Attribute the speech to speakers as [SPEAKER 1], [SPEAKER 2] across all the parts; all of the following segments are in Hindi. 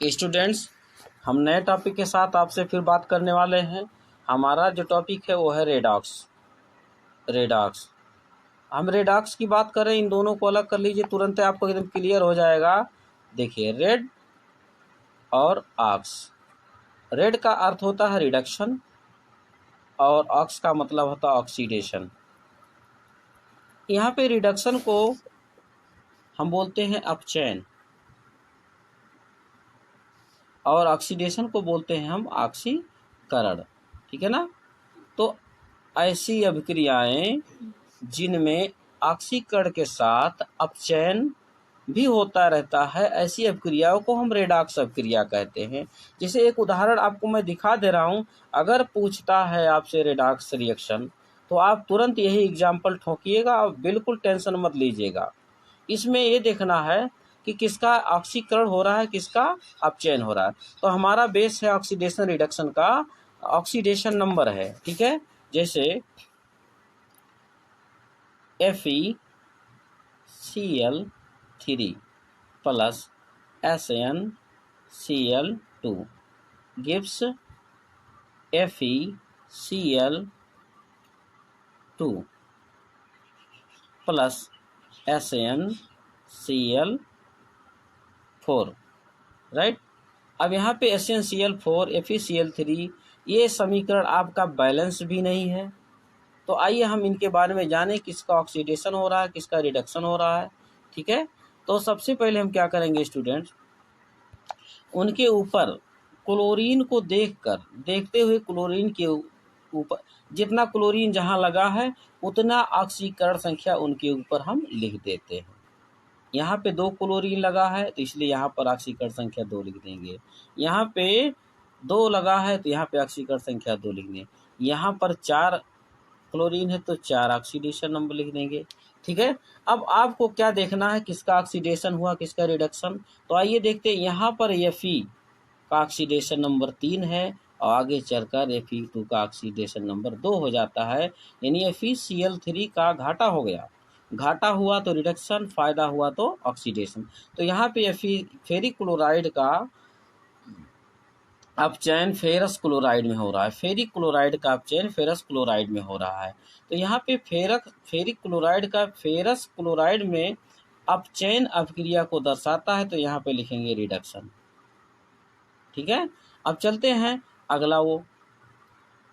[SPEAKER 1] स्टूडेंट्स, हम नए टॉपिक के साथ आपसे फिर बात करने वाले हैं। हमारा जो टॉपिक है वो है रेडॉक्स। हम रेडॉक्स की बात करें, इन दोनों को अलग कर लीजिए, तुरंत आपको एकदम क्लियर हो जाएगा। देखिए, रेड और ऑक्स। रेड का अर्थ होता है रिडक्शन और ऑक्स का मतलब होता है ऑक्सीडेशन। यहाँ पे रिडक्शन को हम बोलते हैं अपचयन और ऑक्सीडेशन को बोलते हैं हम ऑक्सीकरण। ठीक है ना। तो ऐसी अभिक्रियाएं जिनमें ऑक्सीकरण के साथ अपचयन भी होता रहता है, ऐसी अभिक्रियाओं को हम रेडॉक्स अभिक्रिया कहते हैं। जैसे एक उदाहरण आपको मैं दिखा दे रहा हूं। अगर पूछता है आपसे रेडॉक्स रिएक्शन, तो आप तुरंत यही एग्जाम्पल ठोकिएगा और बिल्कुल टेंशन मत लीजिएगा। इसमें ये देखना है कि किसका ऑक्सीकरण हो रहा है, किसका अपचयन हो रहा है। तो हमारा बेस है ऑक्सीडेशन रिडक्शन का ऑक्सीडेशन नंबर है। ठीक है। जैसे FeCl3 plus SnCl2 gives FeCl2 plus SnCl4, right. अब यहाँ पे SnCl4 FeCl3 ये समीकरण आपका बैलेंस भी नहीं है। तो आइए हम इनके बारे में जानें, किसका ऑक्सीडेशन हो रहा है, किसका रिडक्शन हो रहा है। ठीक है। तो सबसे पहले हम क्या करेंगे स्टूडेंट्स, उनके ऊपर क्लोरीन को देखते हुए क्लोरीन के ऊपर जितना क्लोरीन जहां लगा है उतना ऑक्सीकरण संख्या उनके ऊपर हम लिख देते हैं। यहाँ पे 2 क्लोरीन लगा है तो इसलिए यहाँ पर ऑक्सीकरण संख्या 2 लिख देंगे। यहाँ पे 2 लगा है तो यहाँ पे ऑक्सीकरण संख्या 2 लिख देंगे। यहाँ पर 4 क्लोरीन है तो 4 ऑक्सीडेशन नंबर लिख देंगे। ठीक है। अब आपको क्या देखना है, किसका ऑक्सीडेशन हुआ, किसका रिडक्शन। तो आइए देखते हैं। यहाँ पर Fe का ऑक्सीडेशन नंबर 3 है और आगे चलकर Fe2 का ऑक्सीडेशन नंबर 2 हो जाता है। यानी FeCl3 का घाटा हो गया। घाटा हुआ तो रिडक्शन, फायदा हुआ तो ऑक्सीडेशन। तो यहाँ पे फेरिक क्लोराइड का अपचयन फेरस क्लोराइड में हो रहा है। फेरिक क्लोराइड का अपचयन फेरस क्लोराइड में हो रहा है। तो यहाँ पे फेरिक क्लोराइड का फेरस क्लोराइड में अपचयन अभिक्रिया को दर्शाता है, तो यहाँ पे लिखेंगे रिडक्शन। ठीक है। अब चलते हैं अगला वो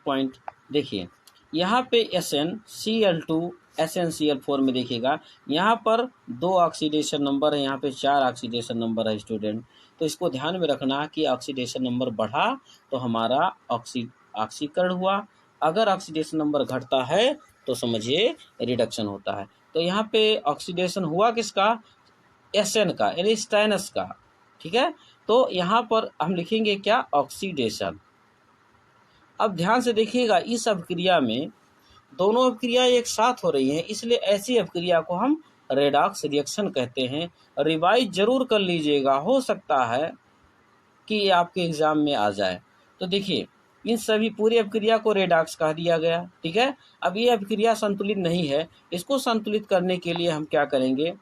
[SPEAKER 1] पॉइंट। देखिए, यहाँ पे SnCl2 SnCl4 में देखिएगा, यहाँ पर 2 ऑक्सीडेशन नंबर है, यहाँ पे 4 ऑक्सीडेशन नंबर है स्टूडेंट। तो इसको ध्यान में रखना कि ऑक्सीडेशन नंबर बढ़ा तो हमारा ऑक्सीकरण हुआ, अगर ऑक्सीडेशन नंबर घटता है तो समझिए रिडक्शन होता है। तो यहाँ पे ऑक्सीडेशन हुआ किसका, Sn का, यानी स्टेनस का। ठीक है। तो यहाँ पर हम लिखेंगे क्या, ऑक्सीडेशन। अब ध्यान से देखिएगा, इस अभिक्रिया में दोनों अभिक्रिया एक साथ हो रही हैं, इसलिए ऐसी अभिक्रिया को हम रेडॉक्स रिएक्शन कहते हैं। रिवाइज जरूर कर लीजिएगा, हो सकता है कि ये आपके एग्जाम में आ जाए। तो देखिए, इन सभी पूरी अभिक्रिया को रेडॉक्स कह दिया गया। ठीक है। अब ये अभिक्रिया संतुलित नहीं है, इसको संतुलित करने के लिए हम क्या करेंगे,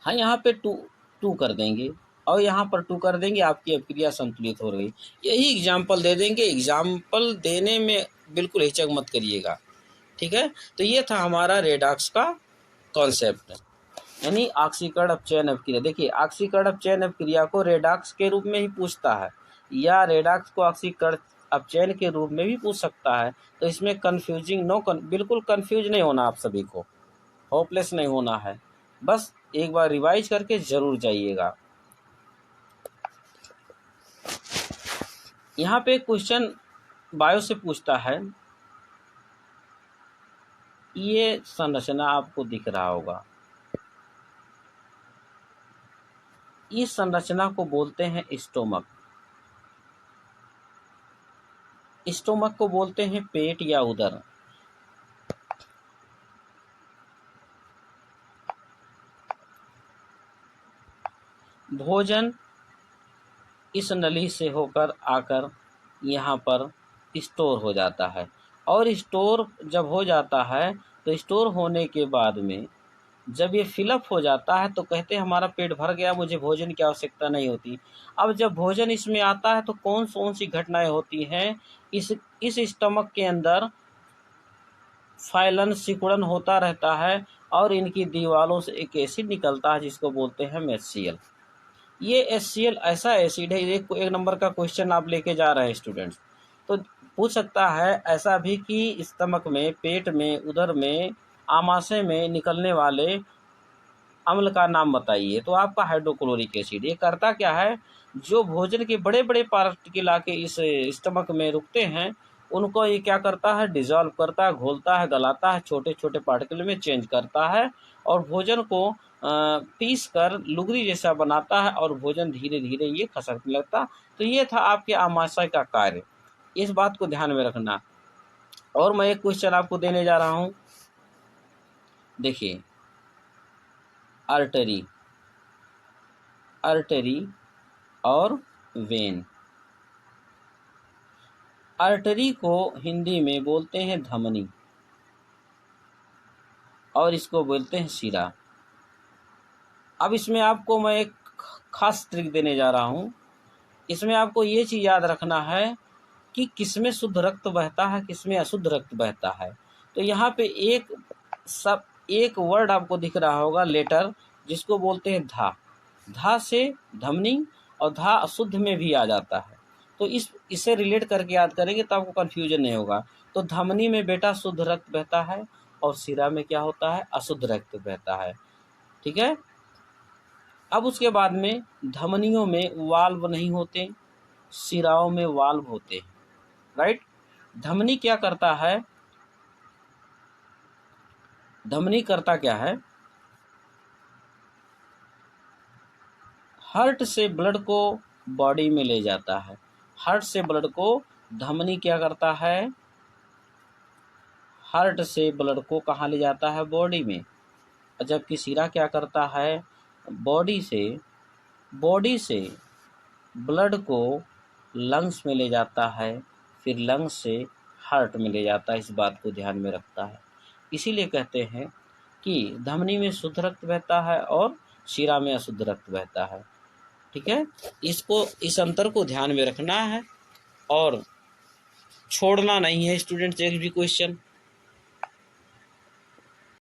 [SPEAKER 1] हाँ यहाँ पे 2 कर देंगे और यहाँ पर 2 कर देंगे, आपकी अभिक्रिया संतुलित हो रही। यही एग्जाम्पल दे देंगे, एग्जाम्पल देने में बिल्कुल हिचक मत करिएगा। ठीक है। तो ये था हमारा रेडॉक्स का कॉन्सेप्ट, यानी ऑक्सीकरण अपचयन अभिक्रिया। देखिए, ऑक्सीकरण अपचयन अभिक्रिया को रेडॉक्स के रूप में ही पूछता है या रेडॉक्स को ऑक्सीकरण अपचयन के रूप में भी पूछ सकता है। तो इसमें बिल्कुल कंफ्यूज नहीं होना, आप सभी को होपलेस नहीं होना है। बस एक बार रिवाइज करके जरूर जाइएगा। यहाँ पे क्वेश्चन बायो से पूछता है, ये संरचना आपको दिख रहा होगा, इस संरचना को बोलते हैं स्टोमक। स्टोमक को बोलते हैं पेट या उदर। भोजन इस नली से होकर आकर यहाँ पर स्टोर हो जाता है और स्टोर जब हो जाता है तो स्टोर होने के बाद में जब ये फिलअप हो जाता है तो कहते हैं हमारा पेट भर गया, मुझे भोजन की आवश्यकता नहीं होती। अब जब भोजन इसमें आता है तो कौन कौन सी घटनाएं होती हैं, इस स्टमक के अंदर फाइलन सिकुड़न होता रहता है और इनकी दीवारों से एक एसिड निकलता है जिसको बोलते हैं HCl। ये HCl ऐसा एसिड है, एक नंबर का क्वेश्चन आप लेके जा रहे हैं स्टूडेंट्स, तो पूछ सकता है ऐसा भी कि स्टमक में, पेट में, उदर में, आमाशय में निकलने वाले अम्ल का नाम बताइए, तो आपका हाइड्रोक्लोरिक एसिड। ये करता क्या है, जो भोजन के बड़े बड़े पार्टिकल आके इस स्टमक में रुकते हैं उनको ये क्या करता है, डिजॉल्व करता है, घोलता है, गलाता है, छोटे छोटे पार्टिकल में चेंज करता है और भोजन को पीस कर लुगदी जैसा बनाता है और भोजन धीरे धीरे ये खसकने लगता। तो ये था आपके आमाशय का कार्य, इस बात को ध्यान में रखना। और मैं एक क्वेश्चन आपको देने जा रहा हूँ, देखिए आर्टरी और वेन। आर्टरी को हिंदी में बोलते हैं धमनी और इसको बोलते हैं शिरा। अब इसमें आपको मैं एक खास ट्रिक देने जा रहा हूँ। इसमें आपको ये चीज़ याद रखना है कि किसमें शुद्ध रक्त बहता है, किसमें अशुद्ध रक्त बहता है। तो यहाँ पे एक वर्ड आपको दिख रहा होगा, लेटर, जिसको बोलते हैं धा। धा से धमनी और धा अशुद्ध में भी आ जाता है, तो इसे रिलेट करके याद करेंगे तो आपको कन्फ्यूजन नहीं होगा। तो धमनी में बेटा शुद्ध रक्त बहता है और शिरा में क्या होता है, अशुद्ध रक्त बहता है। ठीक है। अब उसके बाद में धमनियों में वाल्व नहीं होते, शिराओं में वाल्व होते हैं, राइट। धमनी क्या करता है, धमनी करता क्या है, हार्ट से ब्लड को बॉडी में ले जाता है। हार्ट से ब्लड को धमनी क्या करता है, हार्ट से ब्लड को कहाँ ले जाता है, बॉडी में। जबकि शिरा क्या करता है, बॉडी से ब्लड को लंग्स में ले जाता है, फिर लंग्स से हार्ट में ले जाता है। इस बात को ध्यान में रखता है। इसीलिए कहते हैं कि धमनी में शुद्ध रक्त बहता है और शिरा में अशुद्ध रक्त बहता है। ठीक है, इस अंतर को ध्यान में रखना है और छोड़ना नहीं है स्टूडेंट्स एक भी क्वेश्चन।